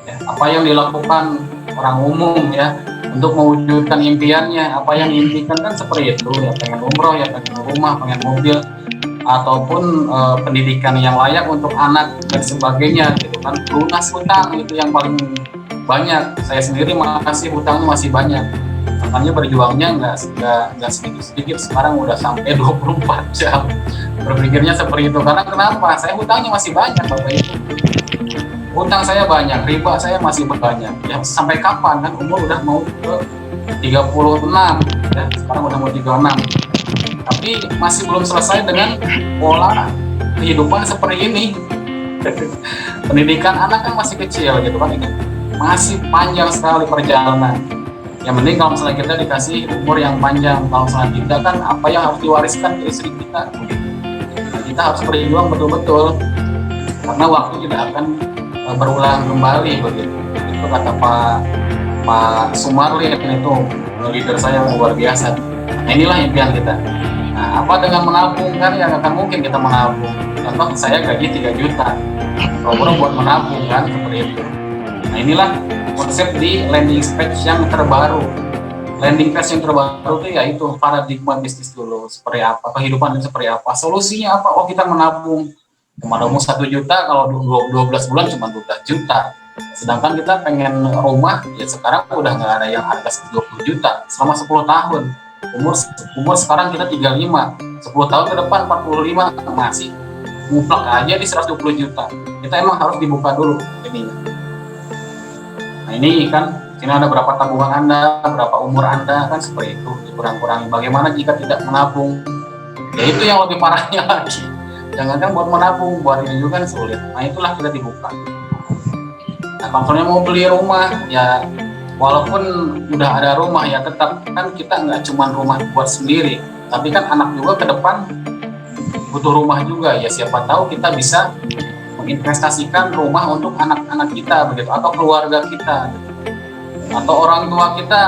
Ya, apa yang dilakukan orang umum ya untuk mewujudkan impiannya, apa yang diimpikan kan seperti itu ya, pengen umroh ya, pengen rumah, pengen mobil, ataupun pendidikan yang layak untuk anak dan sebagainya gitu kan. Lunas hutang itu yang paling banyak. Saya sendiri masih hutangnya masih banyak, makanya berjuangnya nggak sedikit-sedikit, sekarang udah sampai 24 jam berpikirnya seperti itu. Karena kenapa? Saya hutangnya masih banyak Bapak Ibu, hutang saya banyak, riba saya masih banyak ya. Sampai kapan kan, umur udah mau ke 36 ya, sekarang udah mau 36, tapi masih belum selesai dengan pola kehidupan seperti ini. Pendidikan anak kan masih kecil gitu kan, ini masih panjang sekali perjalanan. Yang penting kalau misalnya kita dikasih umur yang panjang, kalau misalnya tidak kan apa yang harus diwariskan ke istri kita, nah, kita harus berjuang betul-betul karena waktu tidak akan berulang kembali begitu. Itu kata Pak Sumarlin, itu leader saya yang luar biasa. Nah, inilah impian kita. Nah, apa dengan menabung kan, yang akan mungkin kita menabung. Contoh saya gaji 3 juta, program buat menabung kan, seperti itu. Nah, inilah konsep di landing page yang terbaru. Landing page yang terbaru itu yaitu paradigma bisnis dulu, seperti apa, kehidupan itu seperti apa, solusinya apa. Oh, kita menabung, menabung 1 juta, kalau 12 bulan cuma 12 juta. Sedangkan kita pengen rumah, ya sekarang udah nggak ada yang harga 20 juta selama 10 tahun. Umur sekarang kita 35, 10 tahun ke depan 45, masih mutlak aja di 120 juta. Kita emang harus dibuka dulu ini. Nah, ini kan, sini ada berapa tabungan Anda, berapa umur Anda, kan seperti itu, dikurang-kurangi. Bagaimana jika tidak menabung? Ya itu yang lebih parahnya lagi. Jangankan buat menabung, buat ini juga kan sulit. Nah, itulah kita dibuka. Nah, kalau misalnya mau beli rumah, ya walaupun udah ada rumah, ya tetap kan kita nggak cuma rumah buat sendiri, tapi kan anak juga ke depan butuh rumah juga. Ya siapa tahu kita bisa menginvestasikan rumah untuk anak-anak kita begitu, atau keluarga kita atau orang tua kita.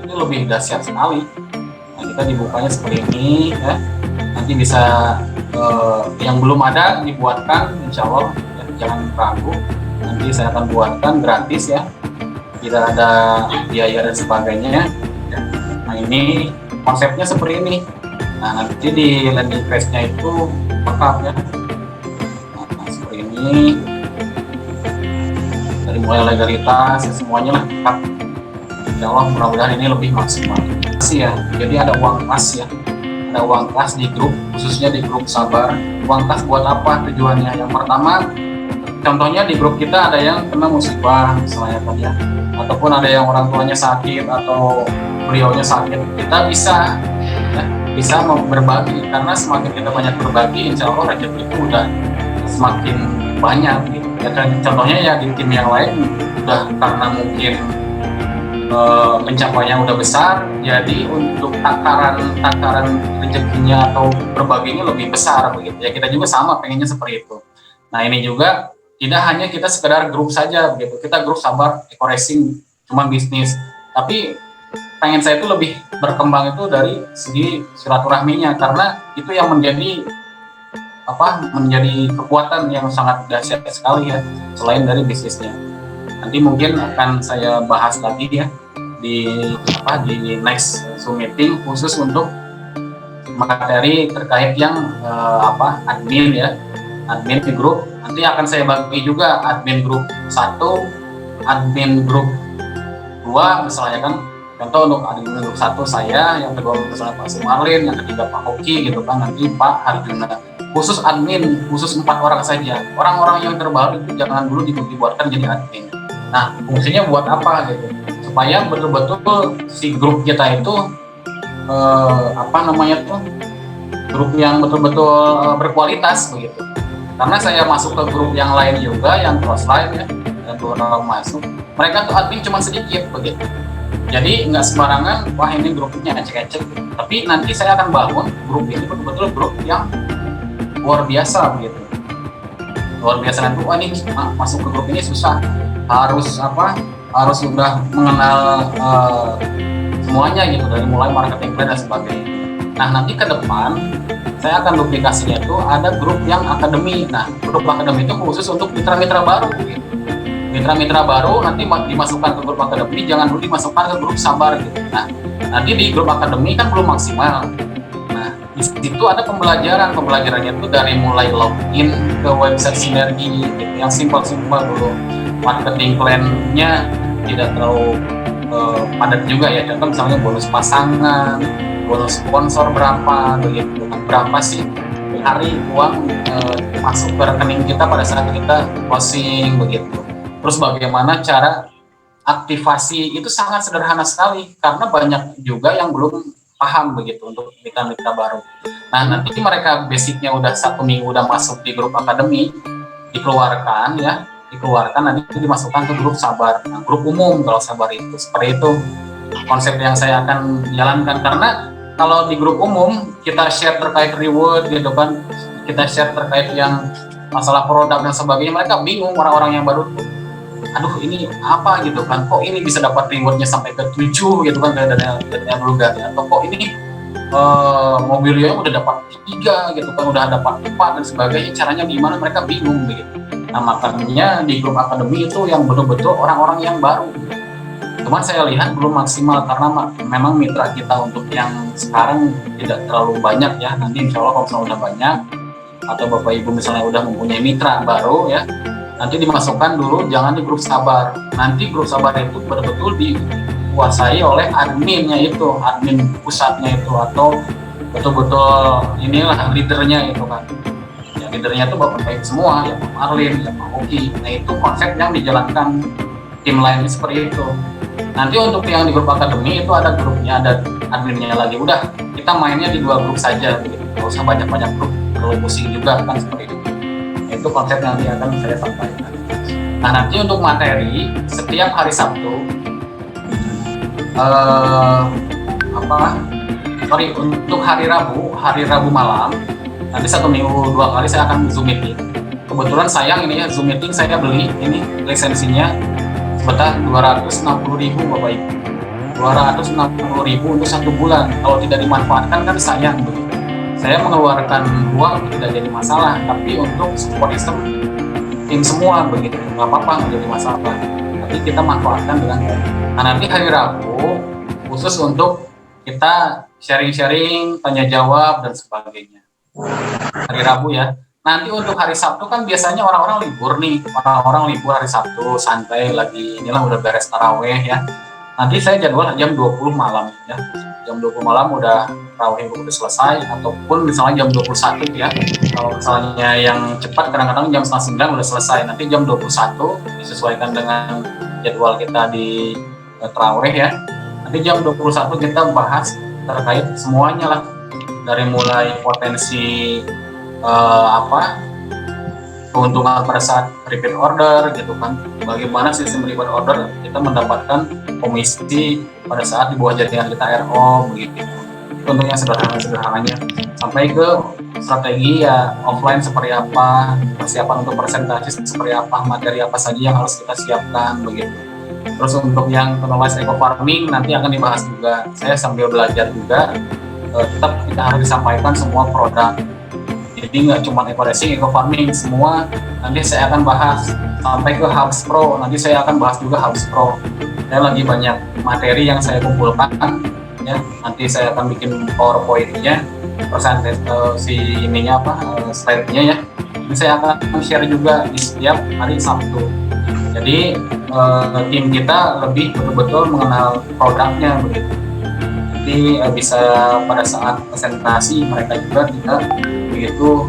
Itu lebih dahsyat sekali. Nah, kita dibukanya seperti ini ya. Nanti bisa yang belum ada dibuatkan, insya Allah ya, jangan ragu, nanti saya akan buatkan gratis ya, tidak ada biaya dan sebagainya ya. Nah, ini konsepnya seperti ini. Nah, nanti di landing page-nya itu lengkap ya. Nah, seperti ini, dari mulai legalitas ya, semuanya lah lengkap. Insya Allah mudah-mudahan ini lebih maksimal ya. Jadi ada uang kas ya, ada uang kas di grup, khususnya di grup Sabar. Uang kas buat apa tujuannya? Yang pertama, contohnya di grup kita ada yang kena musibah misalnya kan ya, ataupun ada yang orang tuanya sakit atau beliaunya sakit, kita bisa ya, bisa berbagi. Karena semakin kita banyak berbagi, insya Allah rezeki itu udah semakin banyak gitu. Ya, contohnya ya di tim yang lain udah, karena mungkin pencapaiannya udah besar, jadi untuk takaran rezekinya atau berbaginya lebih besar begitu ya. Kita juga sama pengennya seperti itu. Nah, ini juga tidak hanya kita sekedar grup saja begitu, kita grup Sabar Eco Racing cuma bisnis, tapi pengen saya itu lebih berkembang itu dari segi silaturahminya, karena itu yang menjadi kekuatan yang sangat dahsyat sekali ya, selain dari bisnisnya. Nanti mungkin akan saya bahas lagi ya di next Zoom meeting khusus untuk materi terkait yang admin ya, admin di grup. Nanti akan saya bagi juga admin grup 1, admin grup 2 misalnya kan. Contoh untuk admin grup 1 saya, yang kedua misalnya Pak Sumarlin, yang ketiga Pak Hoki gitu kan, nanti Pak Harjuna. Khusus admin, khusus 4 orang saja. Orang-orang yang terbaru itu jangan dulu dibuatkan jadi admin. Nah, fungsinya buat apa gitu? Supaya betul-betul si grup kita itu grup yang betul-betul berkualitas begitu. Karena saya masuk ke grup yang lain juga, yang crossline ya, dan 2 orang masuk, mereka tuh admin cuma sedikit begitu. Jadi nggak sembarangan, wah ini grupnya ecek-ecek. Tapi nanti saya akan bangun grup ini betul-betul grup yang luar biasa begitu. Luar biasa, nanti wah ini masuk ke grup ini susah, harus sudah mengenal semuanya gitu, dari mulai marketing plan dan sebagainya. Nah, nanti ke depan saya akan duplikasinya itu ada grup yang akademi. Nah, grup akademi itu khusus untuk mitra-mitra baru gitu. Mitra-mitra baru nanti dimasukkan ke grup akademi, jangan dulu dimasukkan ke grup Sabar gitu. Nah, nanti di grup akademi kan belum maksimal. Nah, di situ ada pembelajarannya itu dari mulai login ke website Sinergi gitu, yang simpel-simpel dulu. Marketing plan-nya tidak terlalu padat juga ya. Contoh misalnya bonus pasangan, bonus sponsor berapa, begitu kan, berapa sih hari uang masuk ke rekening kita pada saat kita closing begitu. Terus bagaimana cara aktivasi, itu sangat sederhana sekali karena banyak juga yang belum paham begitu untuk mitra-mitra baru. Nah nanti mereka basicnya udah 1 minggu udah masuk di grup akademi, dikeluarkan nanti dimasukkan ke grup sabar, nah, grup umum kalau sabar itu seperti itu konsep yang saya akan jalankan. Karena kalau di grup umum kita share terkait reward gitu kan, kita share terkait yang masalah produk dan sebagainya, mereka bingung orang-orang yang baru tuh, aduh ini apa gitu kan, kok ini bisa dapat rewardnya sampai ke 7 gitu kan kayak dana Bluegar, atau kok ini mobilnya udah dapat 3 gitu kan, udah dapat 4 dan sebagainya, caranya gimana, mereka bingung begitu. Nah makanya di grup akademi itu yang betul-betul orang-orang yang baru. Cuman saya lihat belum maksimal karena memang mitra kita untuk yang sekarang tidak terlalu banyak ya. Nanti insya Allah kalau misalnya udah banyak, atau Bapak Ibu misalnya udah mempunyai mitra baru ya, nanti dimasukkan dulu, jangan di grup sabar. Nanti grup sabar itu betul-betul dikuasai oleh adminnya itu, admin pusatnya itu, atau betul-betul inilah leadernya itu kan. Ya, leadernya itu Bapak Ibu semua, ya Pak Marlin, ya Pak Oki. Nah itu konsep yang dijalankan tim lain seperti itu. Nanti untuk yang di grup akademi itu ada grupnya, ada adminnya lagi. Udah, kita mainnya di 2 grup saja, gitu. Nggak usah banyak-banyak grup, terlalu pusing juga kan seperti itu. Itu konsep yang akan saya sampaikan. Nah nanti untuk materi setiap hari Sabtu, untuk hari Rabu malam, nanti 1 minggu 2 kali saya akan Zoom meeting. Kebetulan sayang ini ya, Zoom meeting saya beli ini lisensinya sebesar 260.000 Bapak Ibu. 260.000 untuk 1 bulan. Kalau tidak dimanfaatkan kan sayang begitu. Saya mengeluarkan uang tidak jadi masalah, tapi untuk support system tim semua begitu, nggak apa-apa, nggak jadi masalah. Tapi kita manfaatkan dengan baik. Nah nanti hari Rabu khusus untuk kita sharing-sharing, tanya jawab dan sebagainya. Hari Rabu ya. Nanti untuk hari Sabtu kan biasanya orang-orang libur nih, orang-orang libur hari Sabtu, santai lagi, inilah udah beres taraweh ya. Nanti saya jadwal jam 20 malam ya. Jam 20 malam udah taraweh udah selesai, ataupun misalnya jam 21 ya. Kalau misalnya yang cepat kadang-kadang jam 8:30 udah selesai. Nanti jam 21 disesuaikan dengan jadwal kita di taraweh ya. Nanti jam 21 kita bahas terkait semuanya lah. Dari mulai potensi keuntungan pada saat repeat order gitu kan, bagaimana sistem repeat order kita mendapatkan komisi pada saat di bawah jaringan kita RO begitu. Untuk yang sederhananya sampai ke strategi ya offline seperti apa, persiapan untuk presentasi seperti apa, materi apa saja yang harus kita siapkan begitu. Terus untuk yang knowledge eco farming nanti akan dibahas juga. Saya sambil belajar juga, tetap kita harus disampaikan semua produk. Jadi nggak cuma eco racing, eco farming semua. Nanti saya akan bahas sampai ke Hubs Pro. Nanti saya akan bahas juga Hubs Pro. Saya lagi banyak materi yang saya kumpulkan. Ya, nanti saya akan bikin PowerPoint-nya, si ininya slide-nya ya. Ini saya akan share juga di setiap hari Sabtu. Jadi tim kita lebih betul-betul mengenal produknya begitu. Jadi bisa pada saat presentasi mereka juga tidak begitu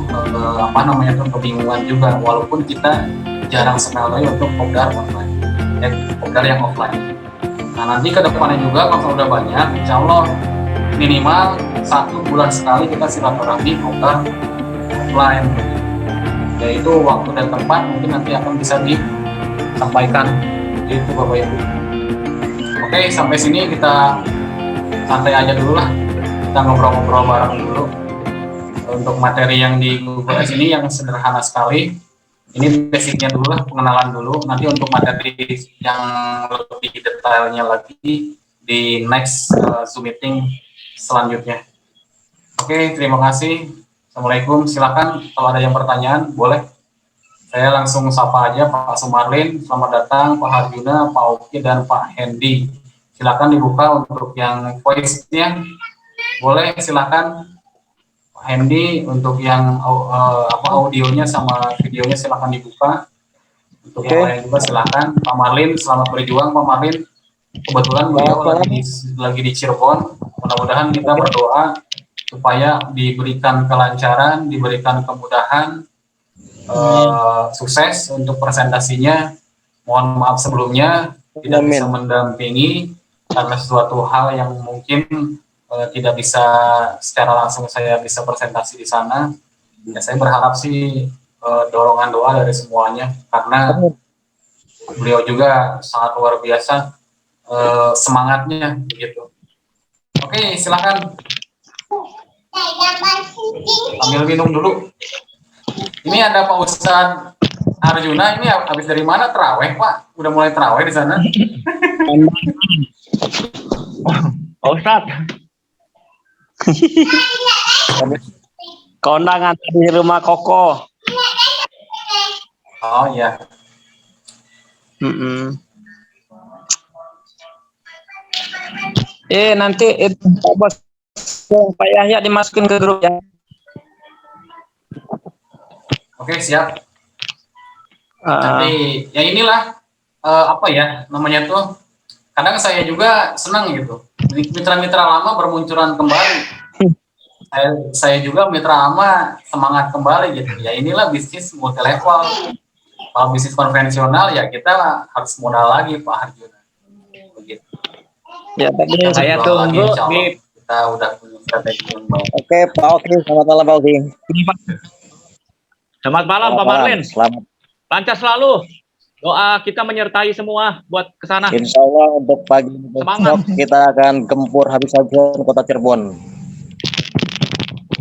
kebingungan juga, walaupun kita jarang sekali untuk kopdar online kopdar yang offline. Nah nanti ke depannya juga kalau udah banyak, insya Allah minimal 1 bulan sekali kita silaturahmi kopdar offline, yaitu waktu dan tempat mungkin nanti akan bisa disampaikan. Itu Bapak Ibu. Oke, sampai sini kita santai aja dulu lah, kita ngobrol-ngobrol bareng dulu. Untuk materi yang di Google Ads ini yang sederhana sekali, ini basicnya dulu lah, pengenalan dulu. Nanti untuk materi yang lebih detailnya lagi di next Zoom meeting selanjutnya. Oke, terima kasih. Assalamualaikum. Silakan kalau ada yang pertanyaan boleh. Saya langsung sapa aja Pak Sumarlin. Selamat datang Pak Harjuna, Pak Oki dan Pak Hendy. Silakan dibuka untuk yang voice-nya. Boleh, silakan. Hendy untuk yang audionya sama videonya silakan dibuka. Untuk yang lain juga silakan. Pak Marlin, selamat berjuang Pak Marlin. Kebetulan beliau lagi di Cirebon. Mudah-mudahan kita berdoa supaya diberikan kelancaran, diberikan kemudahan, sukses untuk presentasinya. Mohon maaf sebelumnya tidak bisa mendampingi karena sesuatu hal yang mungkin tidak bisa secara langsung saya bisa presentasi di sana. Ya, saya berharap sih dorongan doa dari semuanya karena beliau juga sangat luar biasa semangatnya begitu. Oke, silakan ambil minum dulu. Ini ada Pak Ustadz Arjuna, ini habis dari mana terawih Pak? Udah mulai terawih di sana? Pak Ustadz. Kondangan di rumah Koko. Oh iya. Nanti itu Pak Yahya dimasukin ke grup ya. Oke, siap. Nanti ya inilah apa ya namanya tuh. Kadang saya juga senang gitu. Mitra-mitra lama bermunculan kembali. Saya juga mitra lama semangat kembali gitu. Ya inilah bisnis multi level. Kalau bisnis konvensional ya kita harus modal lagi Pak Arjuna. Begitu. Ya, tadi saya tunggu di kita udah punya strategi yang baik. Oke, Pak Oki, selamat malam Pak Oki. Selamat malam Pak Marlin. Selamat. Lancar selalu. Doa kita menyertai semua buat ke sana. Insya Allah untuk pagi besok kita akan gempur habis-habisan kota Cirebon.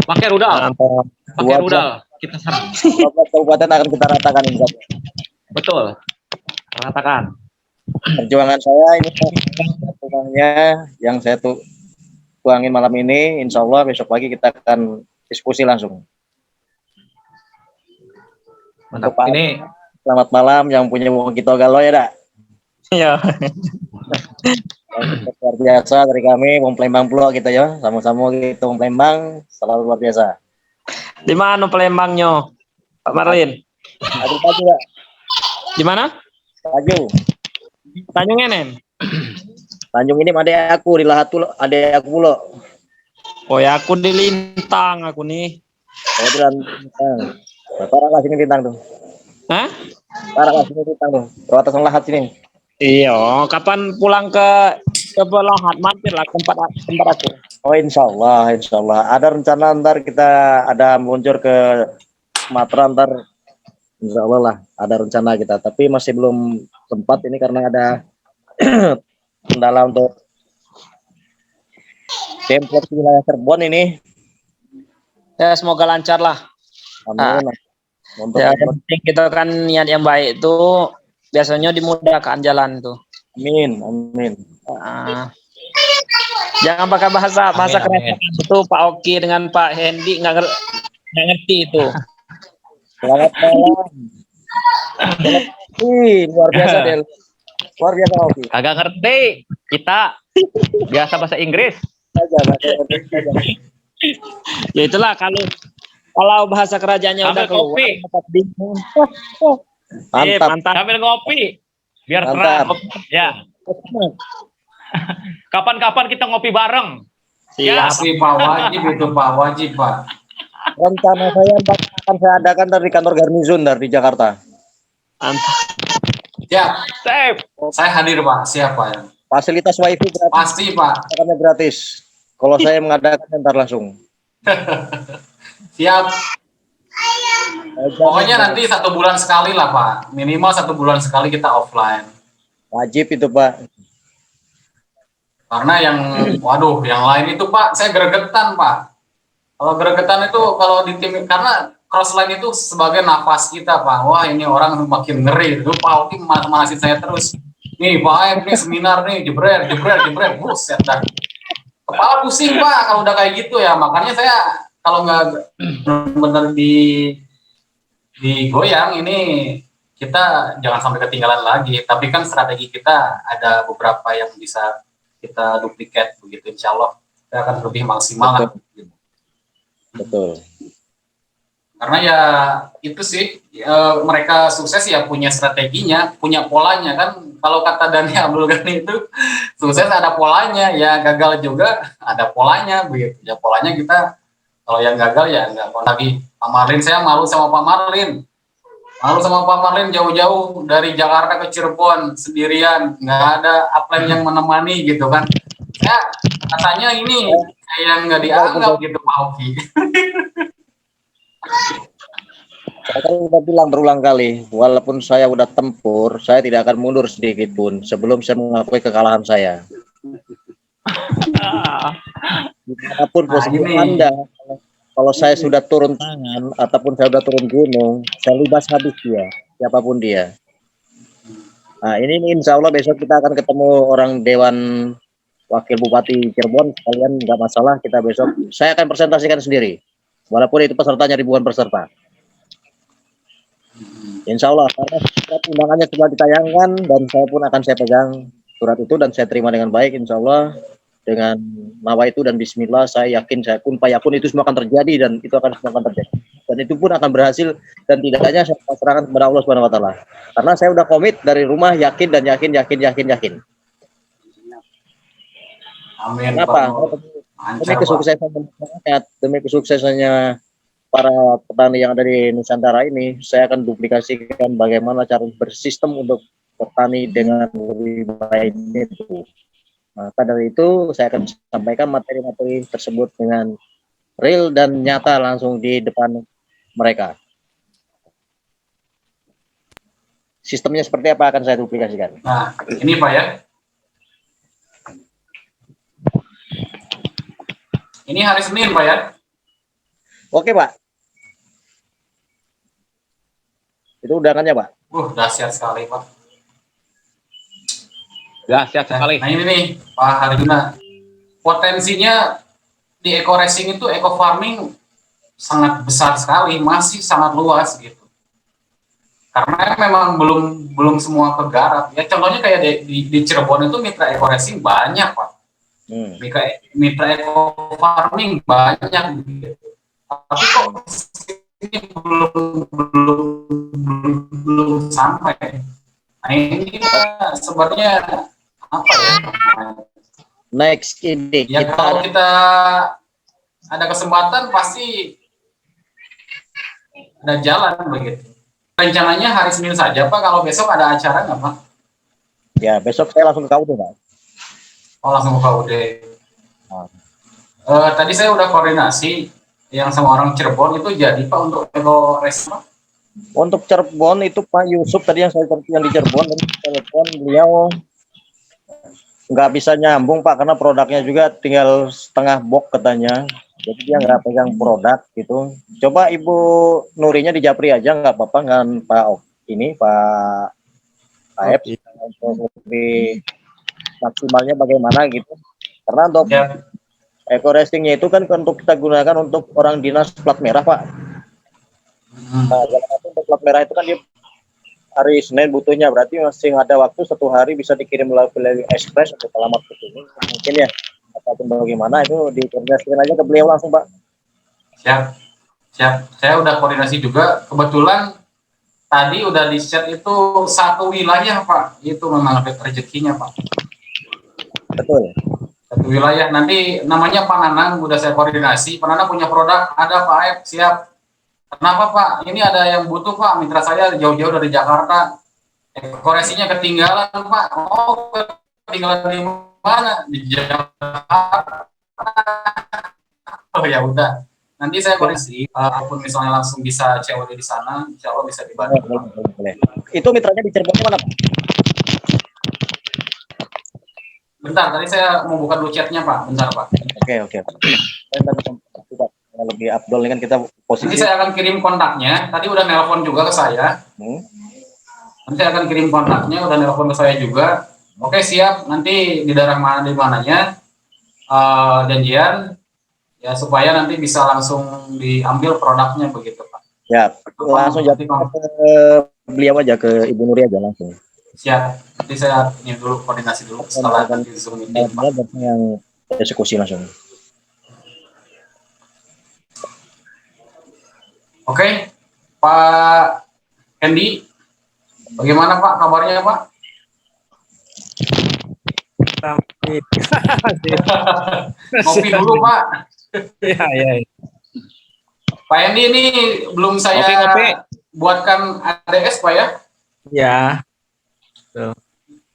Pakai rudal. Pakai rudal. Kita serang. 12 kabupaten akan kita ratakan insya Allah. Betul. Ratakan. Perjuangan saya ini rumahnya yang saya tuangin malam ini, insya Allah besok pagi kita akan diskusi langsung. Mantap. Ini selamat malam yang punya Wongkito Galo ya, Dak? Iya. Luar biasa dari kami, Wong Palembang Pulau kita ya, sama-sama gitu Wong Palembang, selalu luar biasa. Di mana Palembangnya, Pak Marlin? Pagi, Pak. Di mana? Tanjung Enen. Tanjung ini ada aku di Lahat tuh, ada aku pula. Oh ya, aku di Lintang aku nih. Oh, di Lintang. Parah lah sini Lintang tuh. Hah? Parah lah sini Lintang tuh. Atas Lahat sini. Iya, kapan pulang ke Lahat mampir lah tempat aku. Oh, insya Allah. Ada rencana ntar kita ada meluncur ke Sumatera ntar. Insya Allah lah, ada rencana kita. Tapi masih belum sempat ini karena ada kendala untuk template wilayah Cirebon ini. Ya, semoga lancar lah. Amin. Ya, yang penting kita kan niat yang baik itu biasanya dimudahkan jalan tuh. Amin. Jangan pakai bahasa kerajaan itu Pak Oki dengan Pak Hendy nggak ngerti itu. Selamat malam. Luar biasa Del. Luar biasa Oki. Agak ngerti kita biasa bahasa Inggris. Ya itulah kalau bahasa kerajaannya udah keluar. Mantap. Sambil ngopi biar terang. Ya. Kapan-kapan kita ngopi bareng. Siap. Pak wajib itu Pak, wajib Pak. Rencana saya akan saya adakan dari kantor Garnizon dari Jakarta. Mantap. Siap. Safe. Saya hadir Pak, siap Pak. Fasilitas wifi gratis. Pasti Pak. Karena gratis. Kalau saya mengadakan ntar langsung. Siap. Pokoknya nanti 1 bulan sekali lah Pak. Minimal 1 bulan sekali kita offline. Wajib itu Pak. Karena yang lain itu Pak, saya gregetan Pak. Kalau gregetan itu kalau di tim, karena crossline itu sebagai nafas kita Pak. Wah ini orang makin ngeri. Itu Pak Oki manasin saya terus. Nih Pak, ini seminar nih, jebret, buset dah. Kepala pusing Pak kalau udah kayak gitu ya. Makanya saya kalau nggak benar digoyang ini, kita jangan sampai ketinggalan lagi. Tapi kan strategi kita ada beberapa yang bisa kita duplikat begitu, insya Allah kita akan lebih maksimal lah. Betul. Karena ya itu sih mereka sukses ya punya strateginya, punya polanya kan. Kalau kata Dhani Abdul Ghani itu sukses ada polanya, ya gagal juga ada polanya begitu. Ya polanya kita kalau yang gagal ya nggak mau lagi. Pak Marlin, saya malu sama Pak Marlin. Malu sama Pak Marlin jauh-jauh dari Jakarta ke Cirebon sendirian, nggak ada upline yang menemani gitu kan. Ya katanya ini yang nggak dianggap gitu Pak Oki. Saya kan udah bilang berulang kali, walaupun saya udah tempur, saya tidak akan mundur sedikit pun sebelum saya mengakui kekalahan saya. Dimanapun Nah posisi ini Anda, kalau saya sudah turun tangan ataupun saya sudah turun gunung, saya libas habis dia, siapapun dia. Nah ini insya Allah besok kita akan ketemu orang Dewan Wakil Bupati Cirebon, kalian nggak masalah, kita besok, saya akan presentasikan sendiri, walaupun itu pesertanya ribuan peserta. Insya Allah, karena surat undangannya sudah ditayangkan dan saya pun akan saya pegang surat itu dan saya terima dengan baik, insya Allah dengan nawaitu dan Bismillah, saya yakin saya pun payapun itu semua akan terjadi dan itu akan semua akan terjadi dan itu pun akan berhasil dan tidak hanya saya pasrahkan kepada Allah Subhanahu Wa Taala karena saya udah komit dari rumah yakin dan yakin. amin. Kenapa? Demi Lancar, Pak. kesuksesan masyarakat, demi kesuksesannya para petani yang ada di Nusantara ini, saya akan duplikasikan bagaimana cara bersistem untuk bertani dengan lebih baik itu. Maka dari itu, saya akan sampaikan materi-materi tersebut dengan real dan nyata langsung di depan mereka. Sistemnya seperti apa akan saya duplikasikan. Nah, ini Pak ya. Ini hari Senin Pak ya. Oke, Pak. Itu undangannya, Pak. Dahsyat sekali Pak. Dahsyat sekali. Nah ini nih Pak Harjuna, potensinya di eco racing itu eco farming sangat besar sekali, masih sangat luas gitu. Karena memang belum semua kegarap. Ya contohnya kayak di Cirebon itu mitra eco racing banyak Pak. Mitra eco farming banyak gitu. Tapi kok ini belum sampai. Nah ini sebenarnya apa ya? Next ini Ya kalau kita ada kesempatan pasti ada jalan begitu. Rencananya hari Senin saja Pak, kalau besok ada acara nggak Pak? Ya besok saya langsung ke KUD Pak. Oh langsung ke KUD. Tadi saya udah koordinasi yang sama orang Cirebon itu jadi Pak untuk eco racing Pak. Untuk Cirebon itu Pak Yusuf tadi yang di Cirebon dan telepon beliau nggak bisa nyambung Pak karena produknya juga tinggal setengah box katanya, jadi dia nggak pegang produk gitu. Coba Ibu Nurinya di Japri aja nggak apa-apa dengan Pak ini Pak Aep untuk lebih maksimalnya bagaimana gitu. Karena untuk eco racingnya itu kan untuk kita gunakan untuk orang dinas plat merah Pak. Nah, untuk plat merah itu kan dia hari Senin butuhnya, berarti masih ada waktu 1 hari bisa dikirim melalui ekspres atau alamat ini mungkin ya, ataupun bagaimana itu dikoordinasikan aja ke beliau langsung Pak. Siap. Saya udah koordinasi juga. Kebetulan tadi udah di chat itu satu wilayah Pak, itu memang ada rezekinya Pak. Betul. Satu wilayah, nanti namanya Pak Nanang, udah saya koordinasi. Pak Nanang punya produk, ada Pak Aep, siap. Kenapa Pak? Ini ada yang butuh Pak, mitra saya jauh-jauh dari Jakarta. Koreksinya ketinggalan Pak. Oh, ketinggalan di mana? Di Jakarta. Oh ya udah. Nanti saya koreksi, walaupun misalnya langsung bisa COD di sana, insya Allah bisa dibantu. Boleh. Itu mitranya di Cirebon mana Pak? Bentar, tadi saya mau buka dulu chatnya Pak. Bentar Pak. Oke. Lebih Abdul kan kita posisi. Nanti saya akan kirim kontaknya. Tadi udah nelpon juga ke saya. Nanti saya akan kirim kontaknya, udah nelpon ke saya juga. Oke siap. Nanti di daerah mana di mananya janjian ya supaya nanti bisa langsung diambil produknya begitu Pak. Ya, langsung jadi ke beliau aja, ke Ibu Nuri aja langsung. Siap. Nanti saya ini dulu koordinasi dulu setelah nanti disuruh meeting Pak. Yang eksekusi langsung. Oke, Pak Hendy, bagaimana Pak kabarnya Pak? Ngopi dulu Pak. Iya, iya. Pak Hendy ini belum saya Ngopi. buatkan ADS Pak ya. Ya.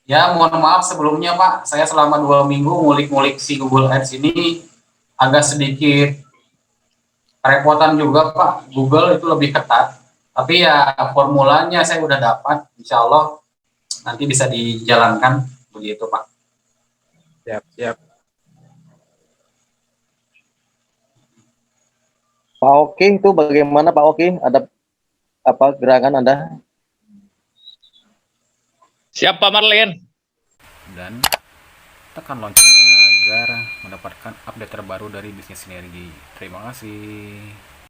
Ya, mohon maaf sebelumnya Pak, saya selama 2 minggu ngulik-ngulik si Google Ads ini agak sedikit kerepotan juga Pak. Google itu lebih ketat, tapi ya formulanya saya udah dapat, insya Allah nanti bisa dijalankan begitu Pak. Siap. Pak Oki itu bagaimana Pak Oki? Ada apa gerangan Anda? Siap Pak Marlin. Dan tekan loncengnya agar mendapatkan update terbaru dari Bisnis Sinergi. Terima kasih.